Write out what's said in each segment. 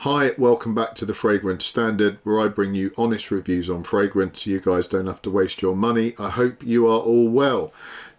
Hi, welcome back to the Fragrance Standard, where I bring you honest reviews on fragrance so you guys don't have to waste your money. I hope you are all well.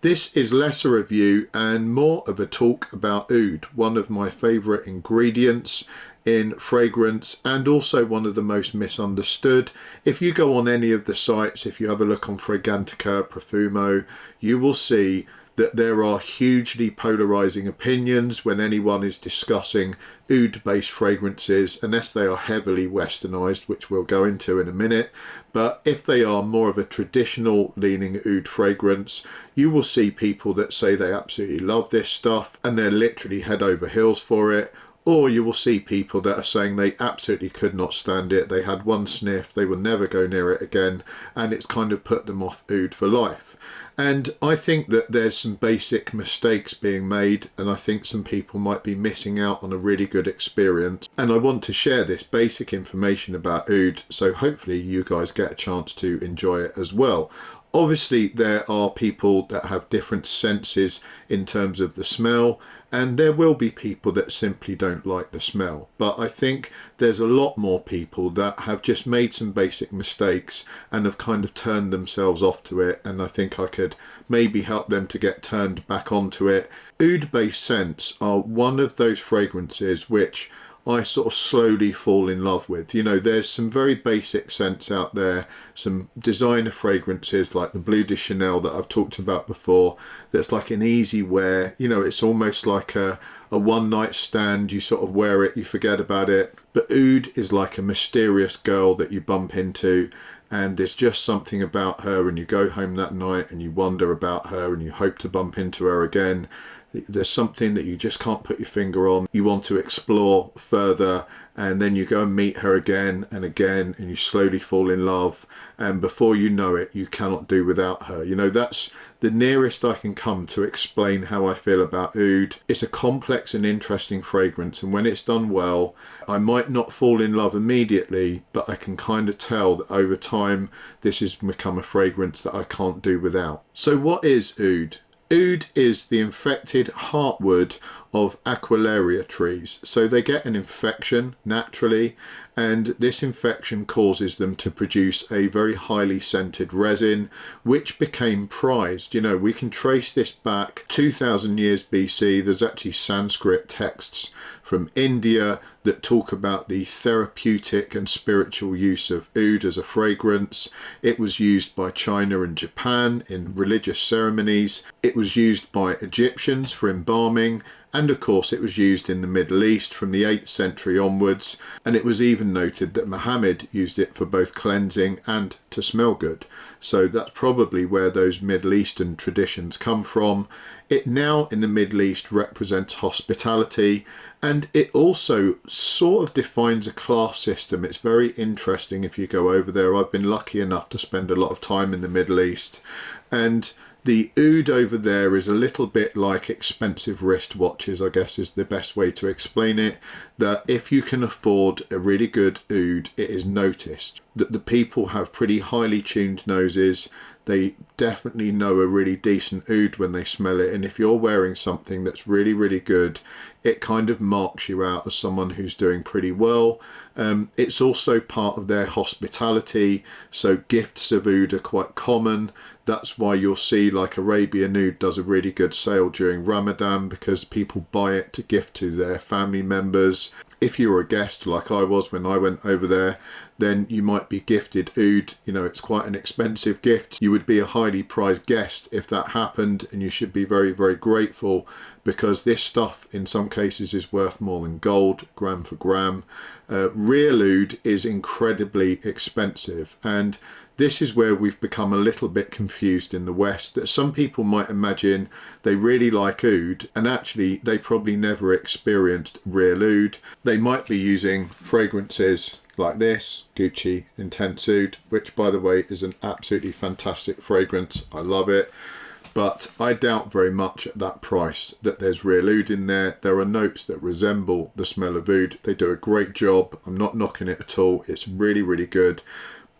This is less a review and more of a talk about oud, one of my favourite ingredients in fragrance and also one of the most misunderstood. If you go on any of the sites, if you have a look on Fragrantica, Profumo, you will see that there are hugely polarizing opinions when anyone is discussing oud-based fragrances, unless they are heavily westernized, which we'll go into in a minute. But if they are more of a traditional leaning oud fragrance, you will see people that say they absolutely love this stuff and they're literally head over heels for it. Or you will see people that are saying they absolutely could not stand it. They had one sniff, they will never go near it again, and it's kind of put them off oud for life. And I think that there's some basic mistakes being made, and I think some people might be missing out on a really good experience. And I want to share this basic information about oud, so hopefully you guys get a chance to enjoy it as well. Obviously, there are people that have different senses in terms of the smell, and there will be people that simply don't like the smell. But I think there's a lot more people that have just made some basic mistakes and have kind of turned themselves off to it, and I think I could maybe help them to get turned back onto it. Oud-based scents are one of those fragrances which I sort of slowly fall in love with. You know, there's some very basic scents out there, some designer fragrances like the Bleu de Chanel that I've talked about before, that's like an easy wear. You know, it's almost like a one night stand. You sort of wear it, you forget about it. But oud is like a mysterious girl that you bump into, and there's just something about her, and you go home that night and you wonder about her and you hope to bump into her again. There's something that you just can't put your finger on. You want to explore further, and then you go and meet her again and again, and you slowly fall in love, and before you know it, you cannot do without her. You know, that's the nearest I can come to explain how I feel about oud. It's a complex and interesting fragrance, and when it's done well, I might not fall in love immediately, but I can kind of tell that over time this has become a fragrance that I can't do without. So what is oud? Oud is the infected heartwood of Aquilaria trees. So they get an infection naturally, and this infection causes them to produce a very highly scented resin, which became prized. You know, we can trace this back 2000 years BC. There's actually Sanskrit texts from India that talk about the therapeutic and spiritual use of oud as a fragrance. It was used by China and Japan in religious ceremonies. It was used by Egyptians for embalming. And of course it was used in the Middle East from the 8th century onwards, and it was even noted that Muhammad used it for both cleansing and to smell good. So that's probably where those Middle Eastern traditions come from. It now in the Middle East represents hospitality, and it also sort of defines a class system. It's very interesting if you go over there. I've been lucky enough to spend a lot of time in the Middle East, and the oud over there is a little bit like expensive wristwatches, I guess is the best way to explain it. That if you can afford a really good oud, it is noticed. That the people have pretty highly tuned noses. They definitely know a really decent oud when they smell it. And if you're wearing something that's really, really good, it kind of marks you out as someone who's doing pretty well. It's also part of their hospitality. So gifts of oud are quite common. That's why you'll see like Arabian oud does a really good sale during Ramadan, because people buy it to gift to their family members. If you're a guest like I was when I went over there, then you might be gifted oud. You know, it's quite an expensive gift. You would be a highly prized guest if that happened, and you should be very, very grateful, because this stuff in some cases is worth more than gold, gram for gram. Real oud is incredibly expensive, and this is where we've become a little bit confused in the West, that some people might imagine they really like oud, and actually they probably never experienced real oud. They might be using fragrances like this, Gucci Intense Oud, which by the way is an absolutely fantastic fragrance. I love it. But I doubt very much at that price that there's real oud in there. There are notes that resemble the smell of oud. They do a great job. I'm not knocking it at all. It's really, really good.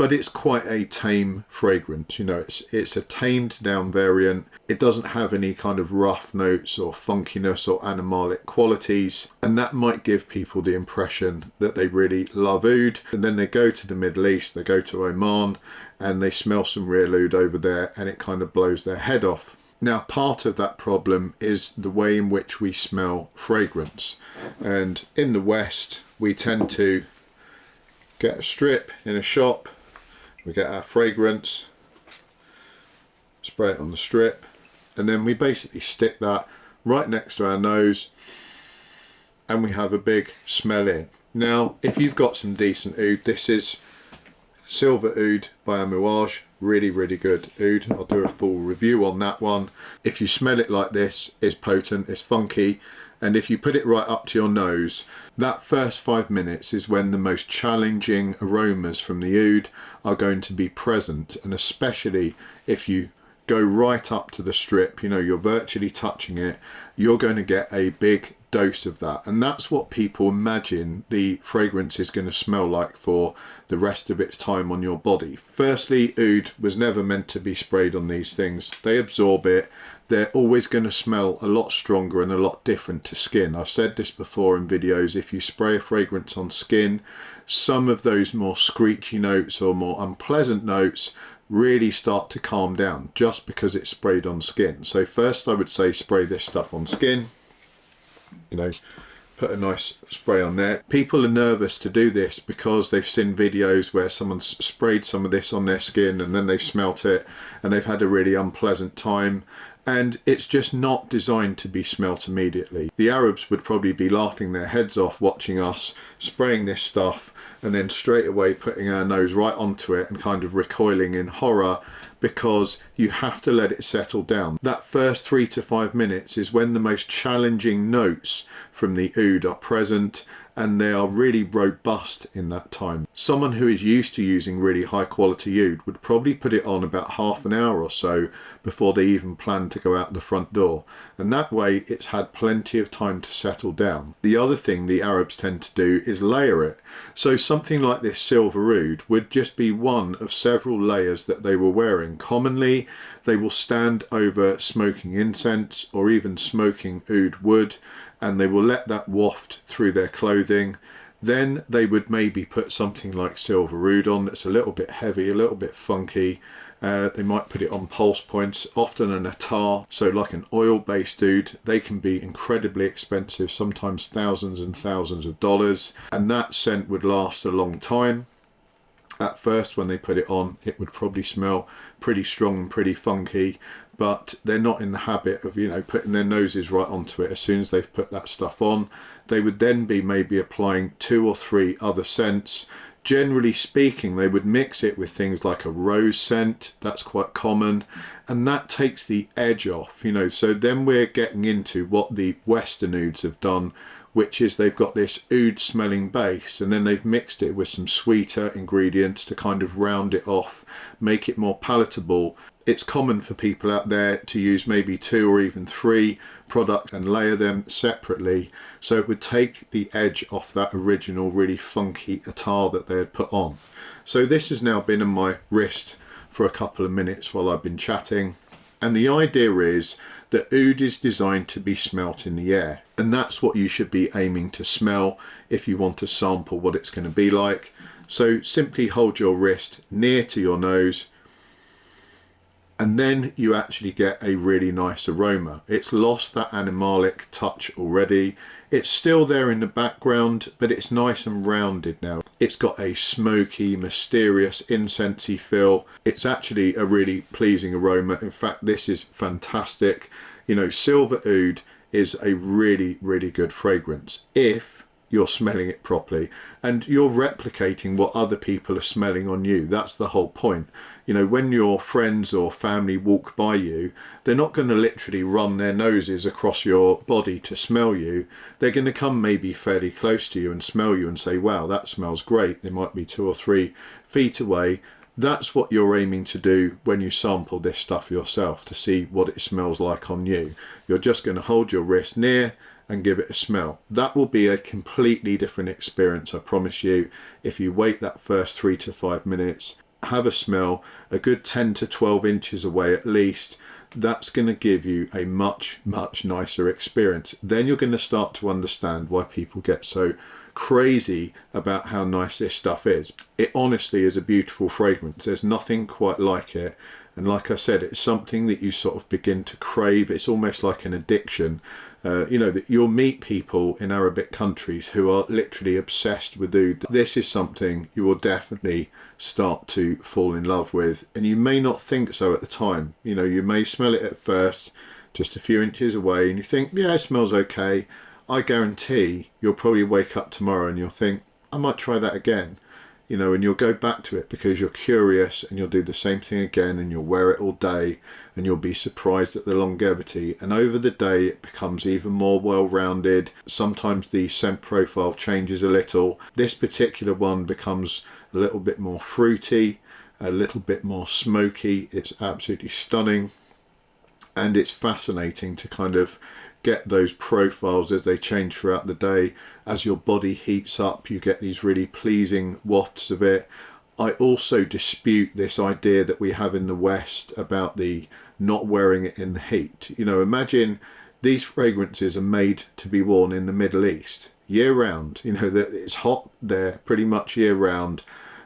but it's quite a tame fragrance. You know, it's a tamed down variant. It doesn't have any kind of rough notes or funkiness or animalic qualities, and that might give people the impression that they really love oud, and then they go to the Middle East, they go to Oman, and they smell some real oud over there, and it kind of blows their head off. Now, part of that problem is the way in which we smell fragrance, and in the West we tend to get a strip in a shop, we get our fragrance, spray it on the strip, and then we basically stick that right next to our nose, and we have a big smell in. Now, if you've got some decent oud, this is Silver Oud by Agarwood, really good oud. I'll do a full review on that one. If you smell it like this, it's potent, it's funky, and if you put it right up to your nose, that first 5 minutes is when the most challenging aromas from the oud are going to be present, and especially if you go right up to the strip, you know, you're virtually touching it, you're going to get a big dose of that, and that's what people imagine the fragrance is going to smell like for the rest of its time on your body. Firstly, oud was never meant to be sprayed on these things. They absorb it. They're always going to smell a lot stronger and a lot different to skin. I've said this before in videos, if you spray a fragrance on skin, some of those more screechy notes or more unpleasant notes really start to calm down just because it's sprayed on skin. So first I would say spray this stuff on skin, you know, put a nice spray on there. People are nervous to do this because they've seen videos where someone's sprayed some of this on their skin and then they've smelt it and they've had a really unpleasant time, and it's just not designed to be smelt immediately. The Arabs would probably be laughing their heads off watching us spraying this stuff and then straight away putting our nose right onto it and kind of recoiling in horror, because you have to let it settle down. That first 3 to 5 minutes is when the most challenging notes from the oud are present, and they are really robust in that time. Someone who is used to using really high quality oud would probably put it on about half an hour or so before they even plan to go out the front door, and that way it's had plenty of time to settle down. The other thing the Arabs tend to do is layer it. So something like this silver oud would just be one of several layers that they were wearing. Commonly they will stand over smoking incense or even smoking oud wood, and they will let that waft through their clothing. Then they would maybe put something like silver oud on that's a little bit heavy, a little bit funky. They might put it on pulse points, often an attar, so like an oil-based oud. They can be incredibly expensive, sometimes thousands and thousands of dollars, and that scent would last a long time. At first, when they put it on, it would probably smell pretty strong and pretty funky, but they're not in the habit of, you know, putting their noses right onto it. As soon as they've put that stuff on, they would then be maybe applying 2 or 3 other scents. Generally speaking, they would mix it with things like a rose scent. That's quite common, and that takes the edge off, you know. So then we're getting into what the Western ouds have done, which is they've got this oud smelling base, and then they've mixed it with some sweeter ingredients to kind of round it off, make it more palatable. It's common for people out there to use maybe 2 or even 3 products and layer them separately, so it would take the edge off that original really funky attar that they had put on. So this has now been on my wrist for a couple of minutes while I've been chatting, and the idea is that oud is designed to be smelt in the air, and that's what you should be aiming to smell if you want to sample what it's going to be like. So simply hold your wrist near to your nose, and then you actually get a really nice aroma. It's lost that animalic touch already. It's still there in the background, but it's nice and rounded now. It's got a smoky, mysterious, incensey feel. It's actually a really pleasing aroma. In fact, this is fantastic. You know, silver oud is a really good fragrance if you're smelling it properly and you're replicating what other people are smelling on you. That's the whole point. You know, when your friends or family walk by you, they're not going to literally run their noses across your body to smell you. They're going to come maybe fairly close to you and smell you and say, wow, that smells great. They might be 2 or 3 feet away. That's what you're aiming to do when you sample this stuff yourself, to see what it smells like on you. You're just going to hold your wrist near and give it a smell. That will be a completely different experience, I promise you, if you wait that first 3 to 5 minutes have a smell a good 10 to 12 inches away at least, that's going to give you a much nicer experience. Then you're going to start to understand why people get so crazy about how nice this stuff is. It honestly is a beautiful fragrance. There's nothing quite like it. And like I said, it's something that you sort of begin to crave. It's almost like an addiction. You know, that you'll meet people in Arabic countries who are literally obsessed with oud. This is something you will definitely start to fall in love with. And you may not think so at the time. You know, you may smell it at first, just a few inches away, and you think, yeah, it smells okay. I guarantee you'll probably wake up tomorrow and you'll think, I might try that again. You know, and you'll go back to it because you're curious, and you'll do the same thing again, and you'll wear it all day, and you'll be surprised at the longevity. And over the day it becomes even more well-rounded. Sometimes the scent profile changes a little. This particular one becomes a little bit more fruity, a little bit more smoky. It's absolutely stunning, and it's fascinating to kind of get those profiles as they change throughout the day. As your body heats up, you get these really pleasing wafts of it. I also dispute this idea that we have in the West about the not wearing it in the heat. You know, imagine these fragrances are made to be worn in the Middle East year round. You know, that it's hot there pretty much year round.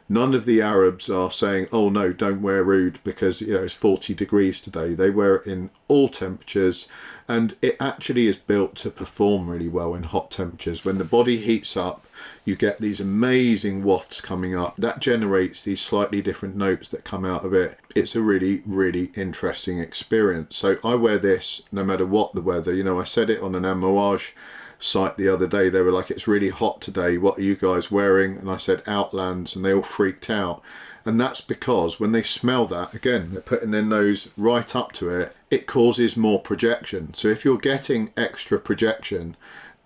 None of the Arabs are saying, oh no, don't wear oud because, you know, it's 40 degrees today. They wear it in all temperatures, and it actually is built to perform really well in hot temperatures. When the body heats up, you get these amazing wafts coming up. That generates these slightly different notes that come out of it. It's a really interesting experience. So I wear this no matter what the weather. You know, I said it on an Amouage site the other day. They were like, it's really hot today, what are you guys wearing? And I said Outlands, and they all freaked out. And that's because when they smell that, again, they're putting their nose right up to it, it causes more projection. So if you're getting extra projection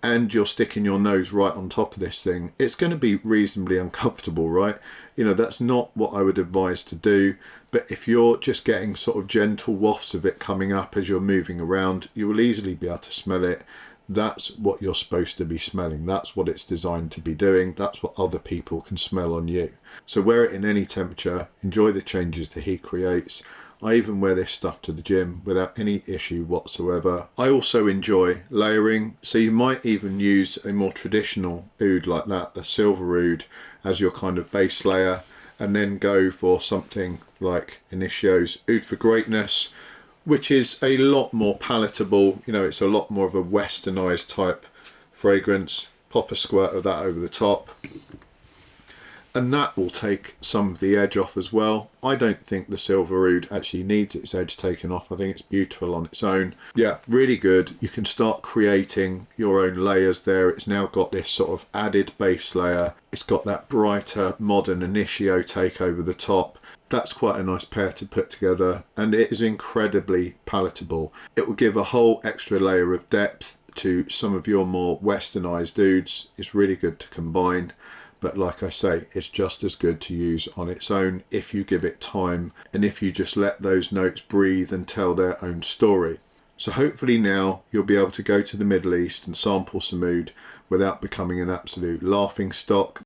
and you're sticking your nose right on top of this thing, it's going to be reasonably uncomfortable, right? You know, that's not what I would advise to do. But if you're just getting sort of gentle wafts of it coming up as you're moving around, you will easily be able to smell it. That's what you're supposed to be smelling. That's what it's designed to be doing. That's what other people can smell on you. So wear it in any temperature. Enjoy the changes the heat creates. I even wear this stuff to the gym without any issue whatsoever. I also enjoy layering. So you might even use a more traditional oud like that, the silver oud, as your kind of base layer, and then go for something like Initio's Oud for Greatness, which is a lot more palatable. You know, it's a lot more of a westernized type fragrance. Pop a squirt of that over the top, and that will take some of the edge off as well. I don't think the silver oud actually needs its edge taken off. I think it's beautiful on its own. Yeah, really good. You can start creating your own layers there. It's now got this sort of added base layer. It's got that brighter modern Initio take over the top. That's quite a nice pair to put together, and it is incredibly palatable. It will give a whole extra layer of depth to some of your more westernized ouds. It's really good to combine, but like I say, it's just as good to use on its own if you give it time and if you just let those notes breathe and tell their own story. So hopefully now you'll be able to go to the Middle East and sample some oud without becoming an absolute laughing stock.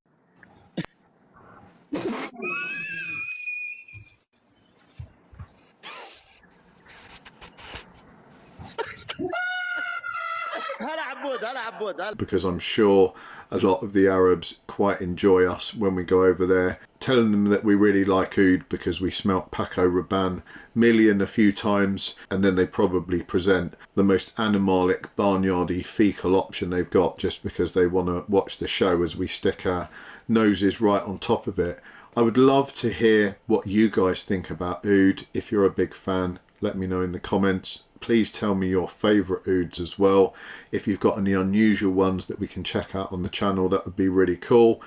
Because I'm sure a lot of the Arabs quite enjoy us when we go over there, telling them that we really like oud because we smelt Paco Rabanne million a few times, and then they probably present the most animalic, barnyardy, fecal option they've got just because they want to watch the show as we stick our noses right on top of it. I would love to hear what you guys think about oud. If you're a big fan, let me know in the comments. Please tell me your favourite ouds as well. If you've got any unusual ones that we can check out on the channel, that would be really cool.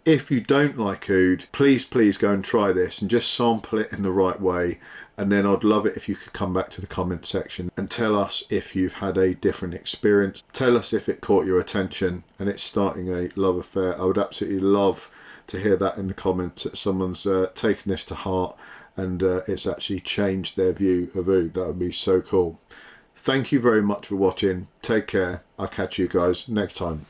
If you don't like oud, please go and try this and just sample it in the right way. And then I'd love it if you could come back to the comment section and tell us if you've had a different experience. Tell us if it caught your attention and it's starting a love affair. I would absolutely love to hear that in the comments, that someone's taken this to heart and it's actually changed their view of oud. That would be so cool. Thank you very much for watching. Take care. I'll catch you guys next time.